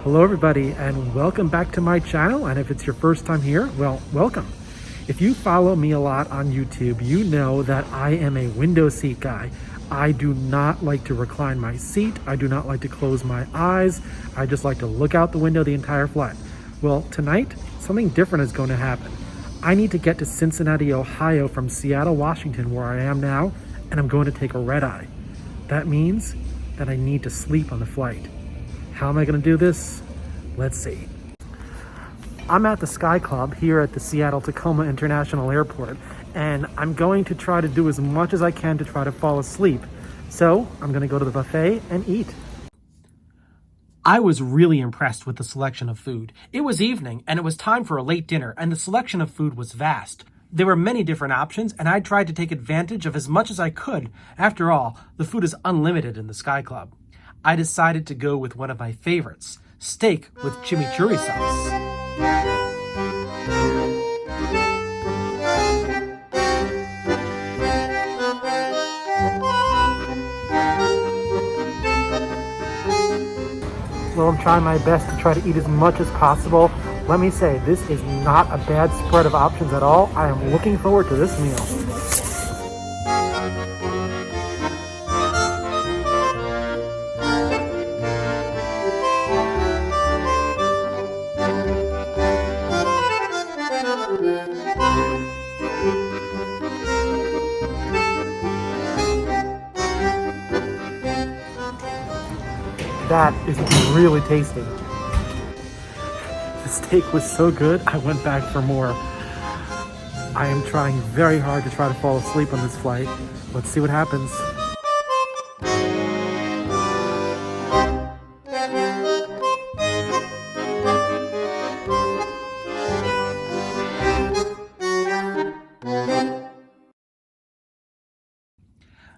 Hello everybody and welcome back to my channel, and if it's your first time here, well, welcome. If you follow me a lot on YouTube, you know that I am a window seat guy. I do not like to recline my seat. I do not like to close my eyes. I just like to look out the window the entire flight. Well, tonight, something different is going to happen. I need to get to Cincinnati, Ohio from Seattle, Washington, where I am now, and I'm going to take a red eye. That means that I need to sleep on the flight. How am I going to do this? Let's see. I'm at the Sky Club here at the Seattle-Tacoma International Airport, and I'm going to try to do as much as I can to try to fall asleep. So I'm going to go to the buffet and eat. I was really impressed with the selection of food. It was evening, and it was time for a late dinner, and the selection of food was vast. There were many different options, and I tried to take advantage of as much as I could. After all, the food is unlimited in the Sky Club. I decided to go with one of my favorites, steak with chimichurri sauce. Well, I'm trying my best to try to eat as much as possible. Let me say, this is not a bad spread of options at all. I am looking forward to this meal. That is really tasty. The steak was so good, I went back for more. I am trying very hard to try to fall asleep on this flight. Let's see what happens.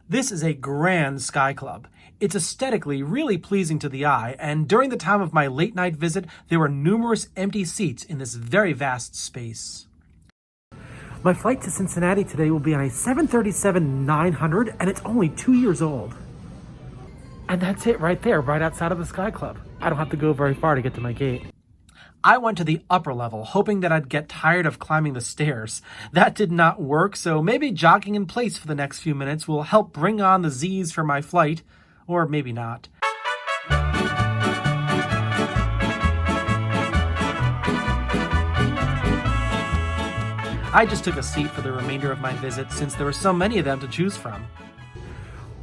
This is a grand Sky Club. It's aesthetically really pleasing to the eye, and during the time of my late night visit, there were numerous empty seats in this very vast space. My flight to Cincinnati today will be on a 737-900, and it's only 2 years old. And that's it right there, right outside of the Sky Club. I don't have to go very far to get to my gate. I went to the upper level, hoping that I'd get tired of climbing the stairs. That did not work, so maybe jogging in place for the next few minutes will help bring on the Z's for my flight, or maybe not. I just took a seat for the remainder of my visit since there were so many of them to choose from.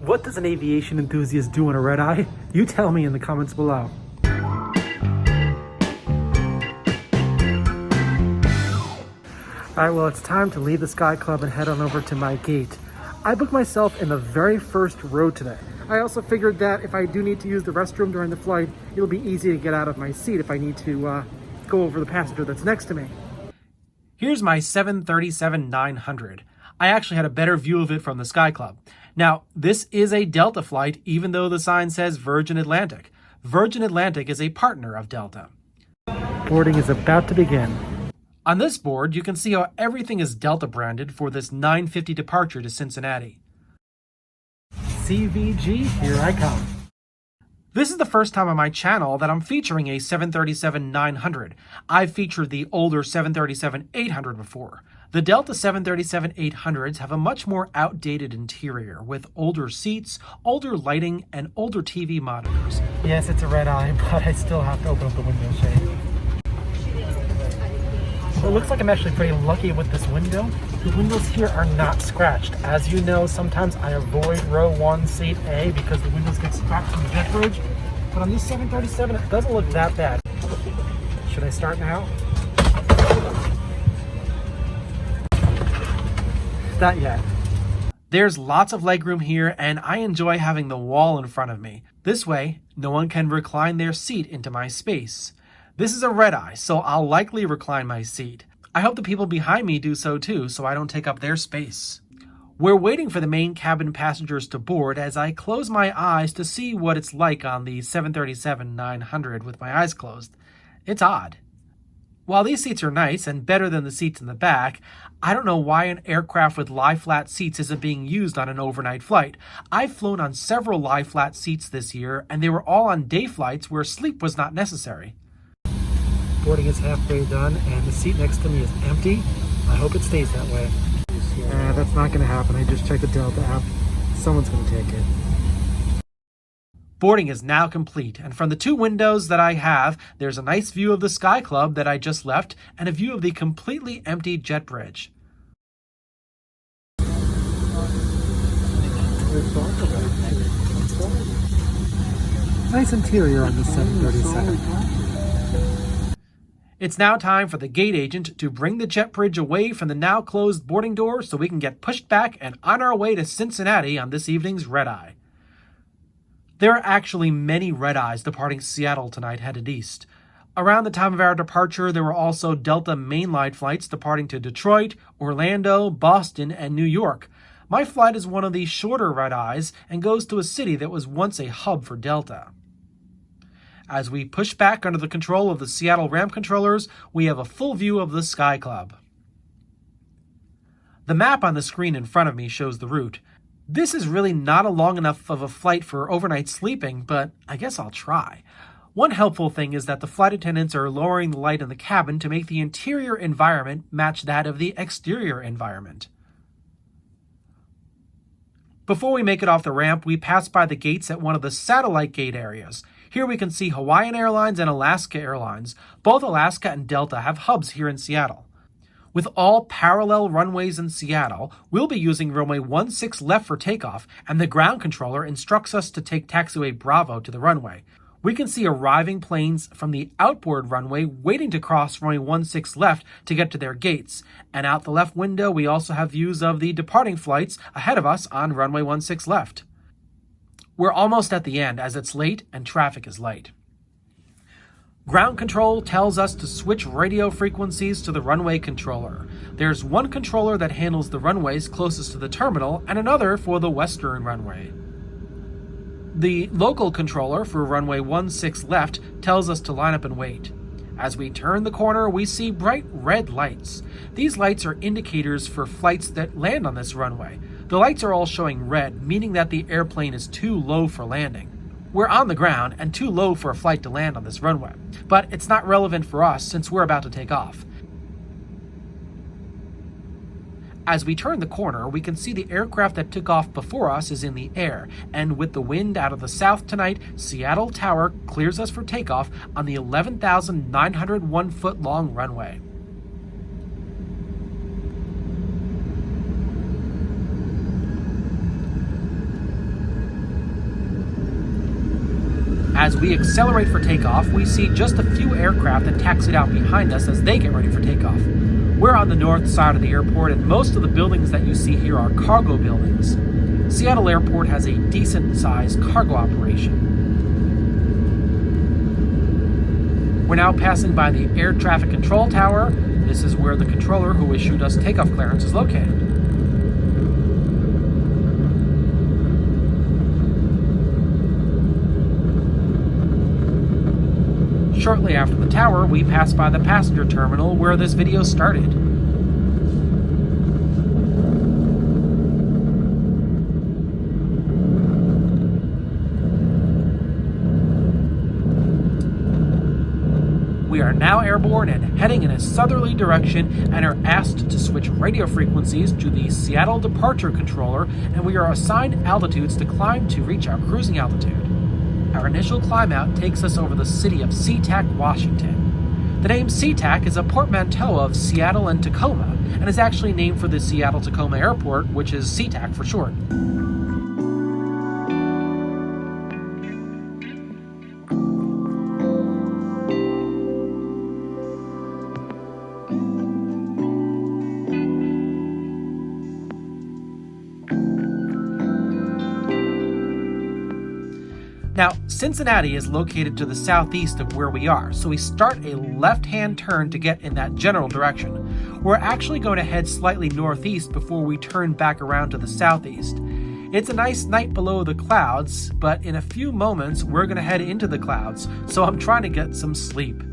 What does an aviation enthusiast do on a red eye? You tell me in the comments below. Alright, well, it's time to leave the Sky Club and head on over to my gate. I booked myself in the very first row today. I also figured that if I do need to use the restroom during the flight, it'll be easy to get out of my seat if I need to go over the passenger that's next to me. Here's my 737-900. I actually had a better view of it from the Sky Club. Now, this is a Delta flight, even though the sign says Virgin Atlantic. Virgin Atlantic is a partner of Delta. Boarding is about to begin. On this board, you can see how everything is Delta branded for this 9:50 departure to Cincinnati. CVG, here I come. This is the first time on my channel that I'm featuring a 737-900. I've featured the older 737-800 before. The Delta 737-800s have a much more outdated interior with older seats, older lighting, and older TV monitors. Yes, it's a red eye, but I still have to open up the window shade. Well, it looks like I'm actually pretty lucky with this window. The windows here are not scratched. As you know, sometimes I avoid row 1, seat A, because the windows get scratched from the jet bridge. But on this 737, it doesn't look that bad. Should I start now? Not yet. There's lots of legroom here, and I enjoy having the wall in front of me. This way, no one can recline their seat into my space. This is a red eye, so I'll likely recline my seat. I hope the people behind me do so too, so I don't take up their space. We're waiting for the main cabin passengers to board as I close my eyes to see what it's like on the 737-900 with my eyes closed. It's odd. While these seats are nice and better than the seats in the back, I don't know why an aircraft with lie-flat seats isn't being used on an overnight flight. I've flown on several lie-flat seats this year, and they were all on day flights where sleep was not necessary. Boarding is halfway done, and the seat next to me is empty. I hope it stays that way. That's not going to happen. I just checked the Delta app. Someone's going to take it. Boarding is now complete, and from the two windows that I have, there's a nice view of the Sky Club that I just left and a view of the completely empty jet bridge. Nice interior on the 737. It's now time for the gate agent to bring the jet bridge away from the now closed boarding door so we can get pushed back and on our way to Cincinnati on this evening's red-eye. There are actually many red-eyes departing Seattle tonight headed east. Around the time of our departure, there were also Delta mainline flights departing to Detroit, Orlando, Boston, and New York. My flight is one of these shorter red-eyes and goes to a city that was once a hub for Delta. As we push back under the control of the Seattle ramp controllers, we have a full view of the Sky Club. The map on the screen in front of me shows the route. This is really not a long enough of a flight for overnight sleeping, but I guess I'll try. One helpful thing is that the flight attendants are lowering the light in the cabin to make the interior environment match that of the exterior environment. Before we make it off the ramp, we pass by the gates at one of the satellite gate areas. Here we can see Hawaiian Airlines and Alaska Airlines. Both Alaska and Delta have hubs here in Seattle. With all parallel runways in Seattle, we'll be using runway 16 left for takeoff, and the ground controller instructs us to take taxiway Bravo to the runway. We can see arriving planes from the outboard runway waiting to cross runway 16 left to get to their gates, and out the left window we also have views of the departing flights ahead of us on runway 16 left. We're almost at the end as it's late and traffic is light. Ground control tells us to switch radio frequencies to the runway controller. There's one controller that handles the runways closest to the terminal and another for the western runway. The local controller for runway 16 left tells us to line up and wait. As we turn the corner, we see bright red lights. These lights are indicators for flights that land on this runway. The lights are all showing red, meaning that the airplane is too low for landing. We're on the ground and too low for a flight to land on this runway, but it's not relevant for us since we're about to take off. As we turn the corner, we can see the aircraft that took off before us is in the air, and with the wind out of the south tonight, Seattle Tower clears us for takeoff on the 11,901-foot-long runway. As we accelerate for takeoff, we see just a few aircraft that taxied out behind us as they get ready for takeoff. We're on the north side of the airport, and most of the buildings that you see here are cargo buildings. Seattle Airport has a decent-sized cargo operation. We're now passing by the Air Traffic Control Tower. This is where the controller who issued us takeoff clearance is located. Shortly after the tower, we pass by the passenger terminal where this video started. We are now airborne and heading in a southerly direction and are asked to switch radio frequencies to the Seattle Departure Controller, and we are assigned altitudes to climb to reach our cruising altitude. Our initial climb out takes us over the city of SeaTac, Washington. The name SeaTac is a portmanteau of Seattle and Tacoma, and is actually named for the Seattle-Tacoma Airport, which is SeaTac for short. Now, Cincinnati is located to the southeast of where we are, so we start a left-hand turn to get in that general direction. We're actually going to head slightly northeast before we turn back around to the southeast. It's a nice night below the clouds, but in a few moments we're going to head into the clouds, so I'm trying to get some sleep.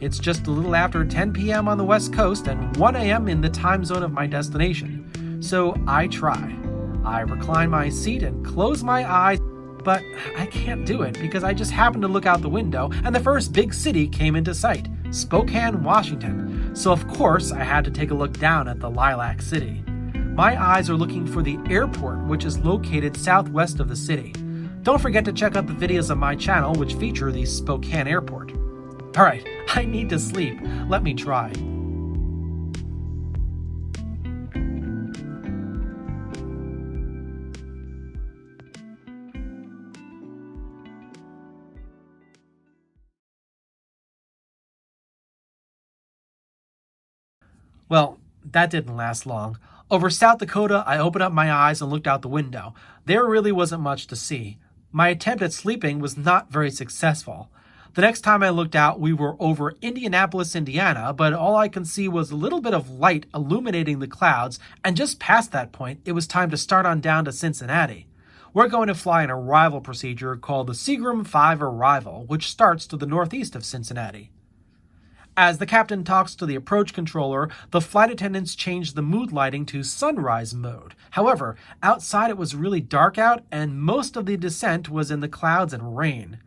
It's just a little after 10 p.m. on the West Coast and 1 a.m. in the time zone of my destination. So I try. I recline my seat and close my eyes, but I can't do it because I just happened to look out the window and the first big city came into sight, Spokane, Washington. So of course I had to take a look down at the Lilac City. My eyes are looking for the airport, which is located southwest of the city. Don't forget to check out the videos on my channel which feature the Spokane airport. Alright, I need to sleep. Let me try. Well, that didn't last long. Over South Dakota, I opened up my eyes and looked out the window. There really wasn't much to see. My attempt at sleeping was not very successful. The next time I looked out, we were over Indianapolis, Indiana, but all I could see was a little bit of light illuminating the clouds, and just past that point, it was time to start on down to Cincinnati. We're going to fly an arrival procedure called the Seagram 5 arrival, which starts to the northeast of Cincinnati. As the captain talks to the approach controller, the flight attendants change the mood lighting to sunrise mode. However, outside it was really dark out, and most of the descent was in the clouds and rain.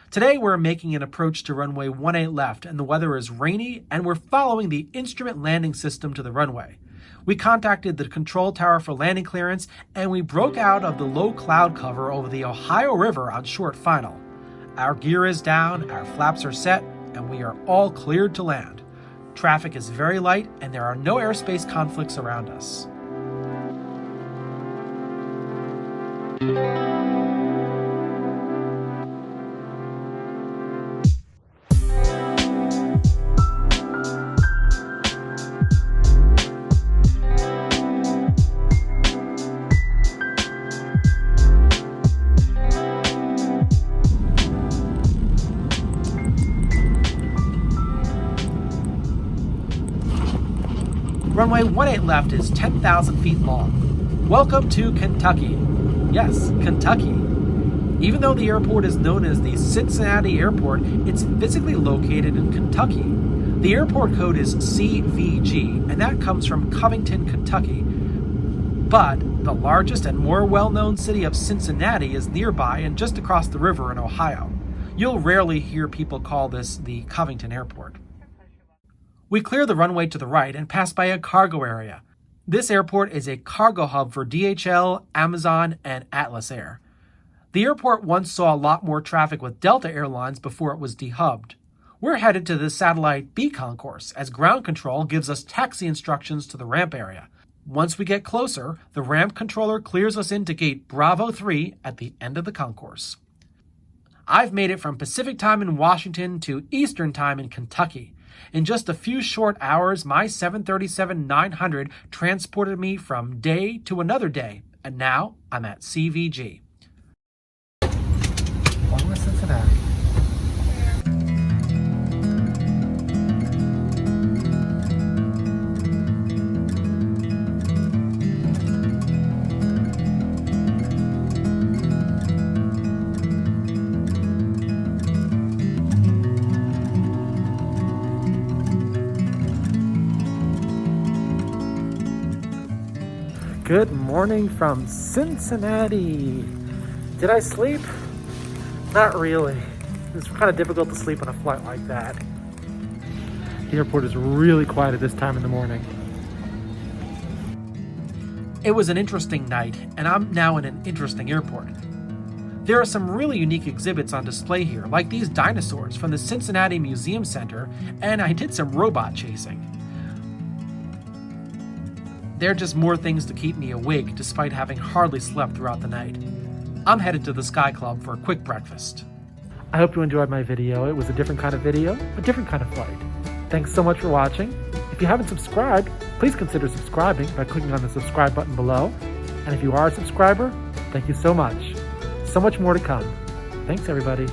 Today we're making an approach to runway 18 left, and the weather is rainy, and we're following the instrument landing system to the runway. We contacted the control tower for landing clearance, and we broke out of the low cloud cover over the Ohio River on short final. Our gear is down, our flaps are set, and we are all cleared to land. Traffic is very light, and there are no airspace conflicts around us. Runway 18 left is 10,000 feet long. Welcome to Kentucky. Yes, Kentucky. Even though the airport is known as the Cincinnati Airport, it's physically located in Kentucky. The airport code is CVG, and that comes from Covington, Kentucky. But the largest and more well-known city of Cincinnati is nearby and just across the river in Ohio. You'll rarely hear people call this the Covington Airport. We clear the runway to the right and pass by a cargo area. This airport is a cargo hub for DHL, Amazon, and Atlas Air. The airport once saw a lot more traffic with Delta Airlines before it was dehubbed. We're headed to the satellite B concourse as ground control gives us taxi instructions to the ramp area. Once we get closer, the ramp controller clears us into gate Bravo 3 at the end of the concourse. I've made it from Pacific time in Washington to Eastern time in Kentucky. In just a few short hours, my 737-900 transported me from day to another day, and now I'm at CVG. One was Cincinnati. Good morning from Cincinnati. Did I sleep? Not really. It's kind of difficult to sleep on a flight like that. The airport is really quiet at this time in the morning. It was an interesting night, and I'm now in an interesting airport. There are some really unique exhibits on display here, like these dinosaurs from the Cincinnati Museum Center, and I did some robot chasing. There are just more things to keep me awake despite having hardly slept throughout the night. I'm headed to the Sky Club for a quick breakfast. I hope you enjoyed my video. It was a different kind of video, a different kind of flight. Thanks so much for watching. If you haven't subscribed, please consider subscribing by clicking on the subscribe button below. And if you are a subscriber, thank you so much. So much more to come. Thanks, everybody.